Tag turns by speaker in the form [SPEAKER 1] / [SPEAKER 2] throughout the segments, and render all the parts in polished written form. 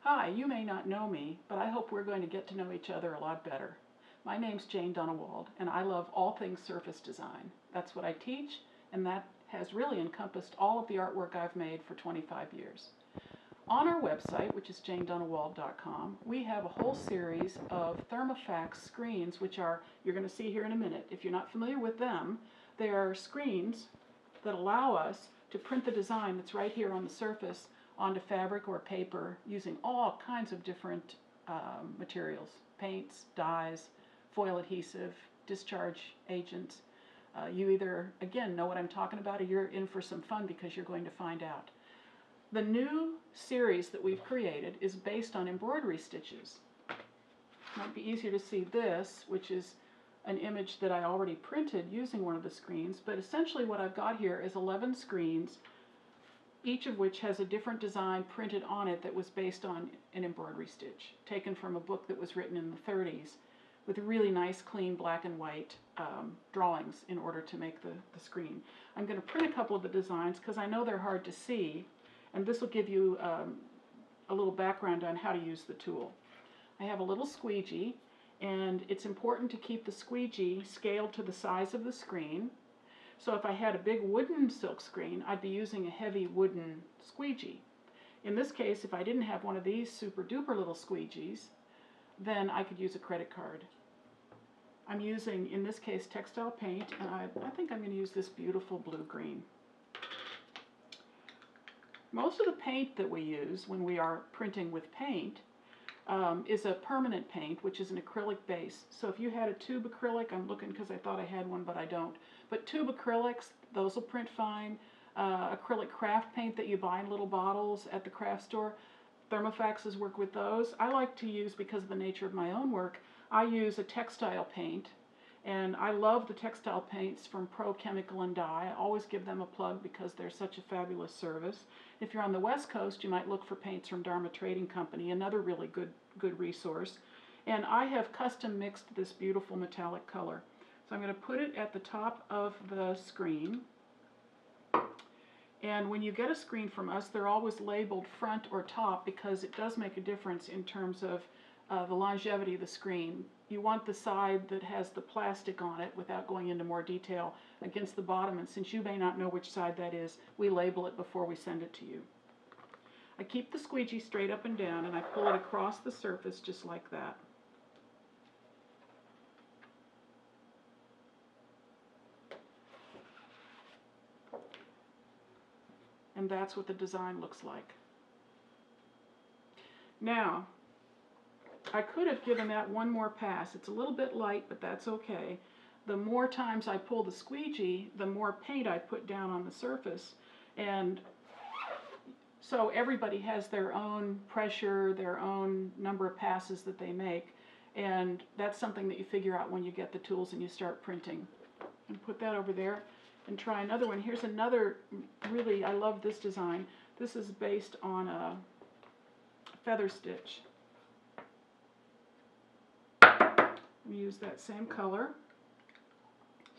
[SPEAKER 1] Hi, you may not know me, but I hope we're going to get to know each other a lot better. My name's Jane Dunnewold, and I love all things surface design. That's what I teach, and that has really encompassed all of the artwork I've made for 25 years. On our website, which is janedunnewold.com, we have a whole series of Thermofax screens, which are, you're going to see here in a minute. If you're not familiar with them, they are screens that allow us to print the design that's right here on the surface onto fabric or paper using all kinds of different materials, paints, dyes, foil adhesive, discharge agents. You either, again, know what I'm talking about, or you're in for some fun because you're going to find out. The new series that we've created is based on embroidery stitches. It might be easier to see this, which is an image that I already printed using one of the screens, but essentially what I've got here is 11 screens, each of which has a different design printed on it that was based on an embroidery stitch, taken from a book that was written in the 30s with really nice, clean black and white drawings in order to make the screen. I'm going to print a couple of the designs because I know they're hard to see, and this will give you a little background on how to use the tool. I have a little squeegee, and it's important to keep the squeegee scaled to the size of the screen. So if I had a big wooden silk screen, I'd be using a heavy wooden squeegee. In this case, if I didn't have one of these super duper little squeegees, then I could use a credit card. I'm using, in this case, textile paint, and I think I'm going to use this beautiful blue-green. Most of the paint that we use when we are printing with paint is a permanent paint, which is an acrylic base. So if you had a tube acrylic, I'm looking because I thought I had one, but I don't. But tube acrylics, those will print fine. Acrylic craft paint that you buy in little bottles at the craft store, Thermofaxes work with those. I like to use, because of the nature of my own work, I use a textile paint. And I love the textile paints from Pro Chemical and Dye. I always give them a plug because they're such a fabulous service. If you're on the West Coast, you might look for paints from Dharma Trading Company, another really good resource. And I have custom mixed this beautiful metallic color. So I'm going to put it at the top of the screen. And when you get a screen from us, they're always labeled front or top because it does make a difference in terms of the longevity of the screen. You want the side that has the plastic on it, without going into more detail, against the bottom, and since you may not know which side that is, we label it before we send it to you. I keep the squeegee straight up and down, and I pull it across the surface just like that. And that's what the design looks like. Now, I could have given that one more pass. It's a little bit light, but that's okay. The more times I pull the squeegee, the more paint I put down on the surface. And so everybody has their own pressure, their own number of passes that they make. And that's something that you figure out when you get the tools and you start printing. And put that over there and try another one. Here's another, really, I love this design. This is based on a feather stitch. Use that same color.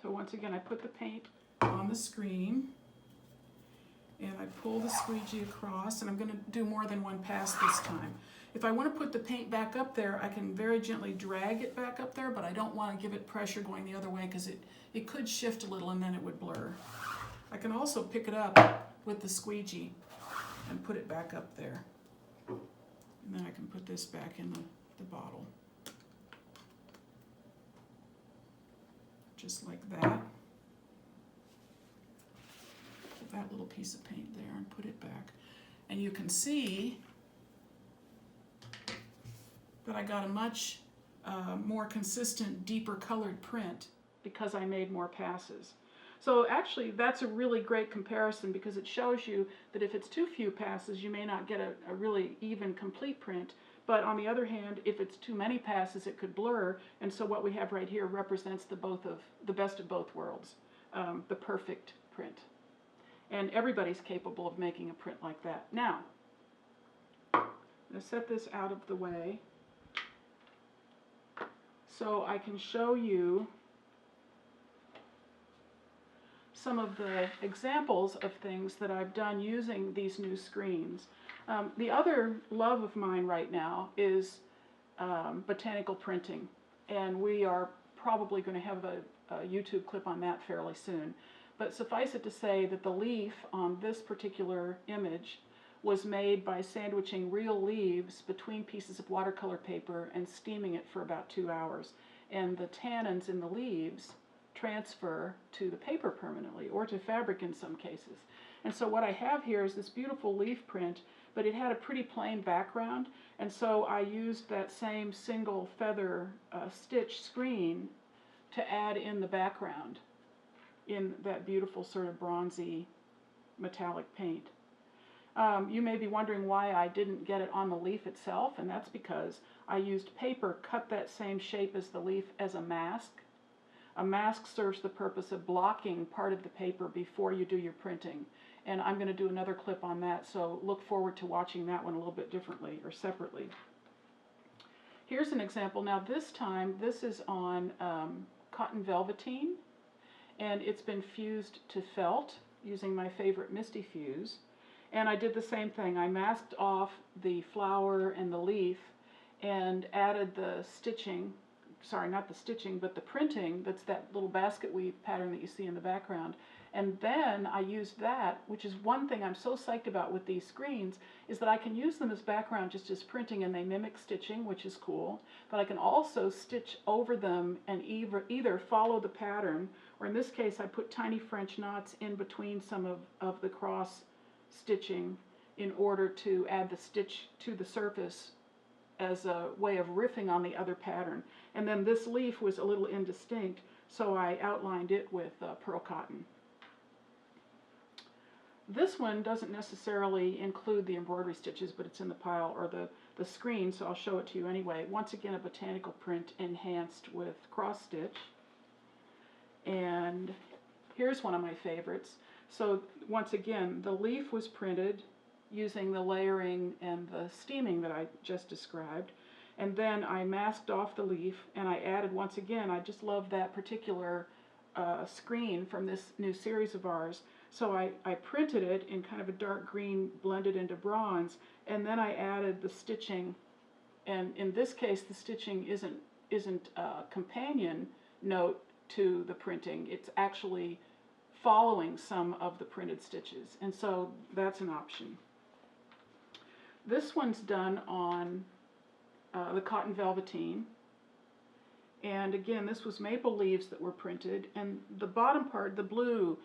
[SPEAKER 1] So once again, I put the paint on the screen and I pull the squeegee across, and I'm going to do more than one pass this time. If I want to put the paint back up there, I can very gently drag it back up there, but I don't want to give it pressure going the other way because it could shift a little and then it would blur. I can also pick it up with the squeegee and put it back up there. And then I can put this back in the bottle. Just like that. Put that little piece of paint there and put it back. And you can see that I got a much more consistent, deeper colored print because I made more passes. So actually, that's a really great comparison because it shows you that if it's too few passes, you may not get a really even, complete print. But on the other hand, if it's too many passes, it could blur. And so what we have right here represents the best of both worlds, the perfect print. And everybody's capable of making a print like that. Now, I'm going to set this out of the way so I can show you some of the examples of things that I've done using these new screens. The other love of mine right now is botanical printing, and we are probably going to have a YouTube clip on that fairly soon. But suffice it to say that the leaf on this particular image was made by sandwiching real leaves between pieces of watercolor paper and steaming it for about 2 hours. And the tannins in the leaves transfer to the paper permanently, or to fabric in some cases. And so what I have here is this beautiful leaf print, but it had a pretty plain background, and so I used that same single feather stitch screen to add in the background in that beautiful sort of bronzy metallic paint. You may be wondering why I didn't get it on the leaf itself, and that's because I used paper cut that same shape as the leaf as a mask. A mask serves the purpose of blocking part of the paper before you do your printing. And I'm going to do another clip on that, so look forward to watching that one a little bit differently or separately. Here's an example. Now this time, this is on cotton velveteen, and it's been fused to felt using my favorite Misty Fuse. And I did the same thing. I masked off the flower and the leaf and added the stitching, sorry, not the stitching, but the printing, that's that little basket weave pattern that you see in the background. And then I used that, which is one thing I'm so psyched about with these screens, is that I can use them as background just as printing, and they mimic stitching, which is cool. But I can also stitch over them and either follow the pattern, or in this case I put tiny French knots in between some of the cross stitching in order to add the stitch to the surface as a way of riffing on the other pattern. And then this leaf was a little indistinct, so I outlined it with pearl cotton. This one doesn't necessarily include the embroidery stitches, but it's in the pile, or the screen, so I'll show it to you anyway. Once again, a botanical print enhanced with cross stitch. And here's one of my favorites. So once again, the leaf was printed using the layering and the steaming that I just described. And then I masked off the leaf, and I added, once again, I just love that particular screen from this new series of ours. So I printed it in kind of a dark green blended into bronze, and then I added the stitching. And in this case, the stitching isn't a companion note to the printing. It's actually following some of the printed stitches, and so that's an option. This one's done on the cotton velveteen, and again, this was maple leaves that were printed, and the bottom part, the blue,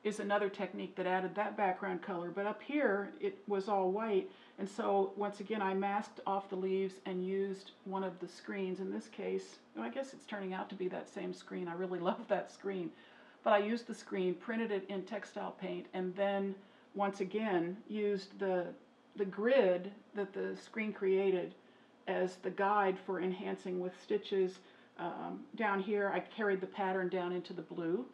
[SPEAKER 1] is another technique that added that background color, but up here it was all white, and so once again I masked off the leaves and used one of the screens. In this case, I guess it's turning out to be that same screen. I really love that screen. But I used the screen, printed it in textile paint, and then once again used the grid that the screen created as the guide for enhancing with stitches. Down here I carried the pattern down into the blue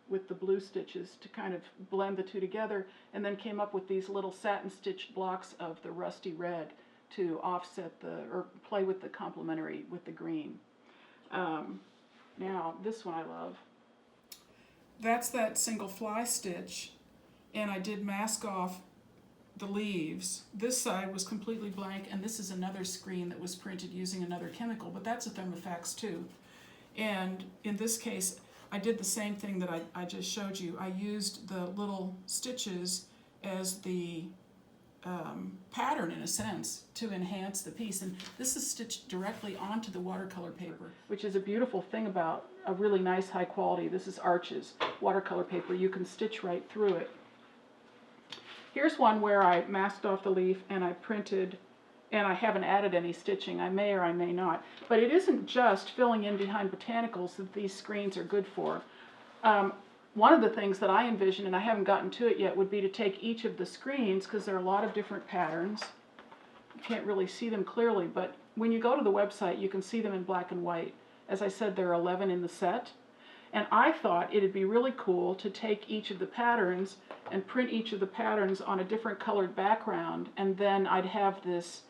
[SPEAKER 1] with the blue stitches to kind of blend the two together, and then came up with these little satin stitched blocks of the rusty red to offset or play with the complementary with the green. Now this one I love. That's that single fly stitch, and I did mask off the leaves. This side was completely blank, and this is another screen that was printed using another chemical, but that's a Thermofax too. And in this case, I did the same thing that I just showed you. I used the little stitches as the pattern, in a sense, to enhance the piece. And this is stitched directly onto the watercolor paper, which is a beautiful thing about a really nice high quality, this is Arches watercolor paper. You can stitch right through it. Here's one where I masked off the leaf and I printed, and I haven't added any stitching. I may or I may not. But it isn't just filling in behind botanicals that these screens are good for. One of the things that I envision, and I haven't gotten to it yet, would be to take each of the screens, because there are a lot of different patterns. You can't really see them clearly, but when you go to the website, you can see them in black and white. As I said, there are 11 in the set. And I thought it'd be really cool to take each of the patterns and print each of the patterns on a different colored background, and then I'd have this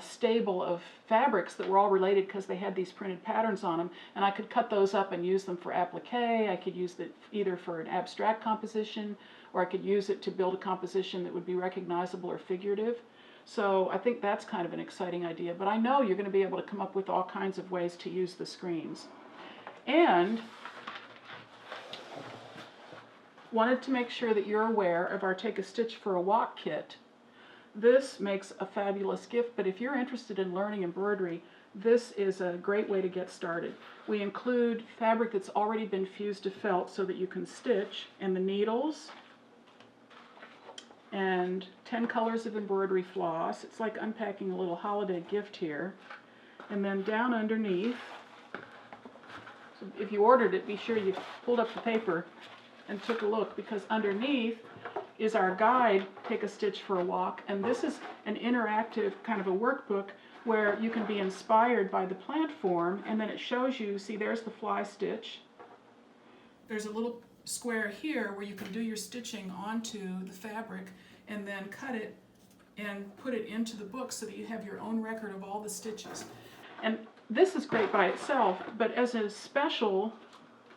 [SPEAKER 1] stable of fabrics that were all related because they had these printed patterns on them, and I could cut those up and use them for applique. I could use it either for an abstract composition, or I could use it to build a composition that would be recognizable or figurative. So I think that's kind of an exciting idea, but I know you're going to be able to come up with all kinds of ways to use the screens. And wanted to make sure that you're aware of our Take a Stitch for a Walk kit. This makes a fabulous gift, but if you're interested in learning embroidery, this is a great way to get started. We include fabric that's already been fused to felt so that you can stitch, and the needles, and 10 colors of embroidery floss. It's like unpacking a little holiday gift here. And then down underneath, so if you ordered it, be sure you pulled up the paper and took a look, because underneath is our guide, Take a Stitch for a Walk, and this is an interactive kind of a workbook where you can be inspired by the plant form, and then it shows you, see there's the fly stitch. There's a little square here where you can do your stitching onto the fabric and then cut it and put it into the book so that you have your own record of all the stitches. And this is great by itself, but as a special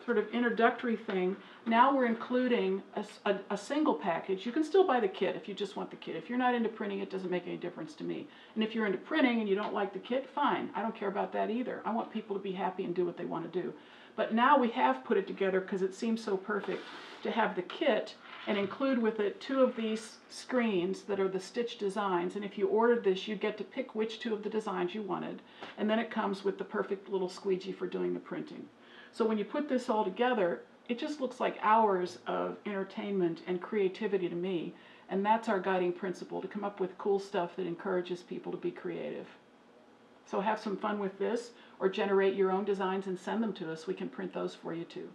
[SPEAKER 1] sort of introductory thing, now we're including a single package. You can still buy the kit if you just want the kit. If you're not into printing, it doesn't make any difference to me. And if you're into printing and you don't like the kit, fine. I don't care about that either. I want people to be happy and do what they want to do. But now we have put it together because it seems so perfect to have the kit and include with it 2 of these screens that are the stitch designs. And if you ordered this, you get to pick which 2 of the designs you wanted. And then it comes with the perfect little squeegee for doing the printing. So when you put this all together, it just looks like hours of entertainment and creativity to me. And that's our guiding principle, to come up with cool stuff that encourages people to be creative. So have some fun with this, or generate your own designs and send them to us. We can print those for you too.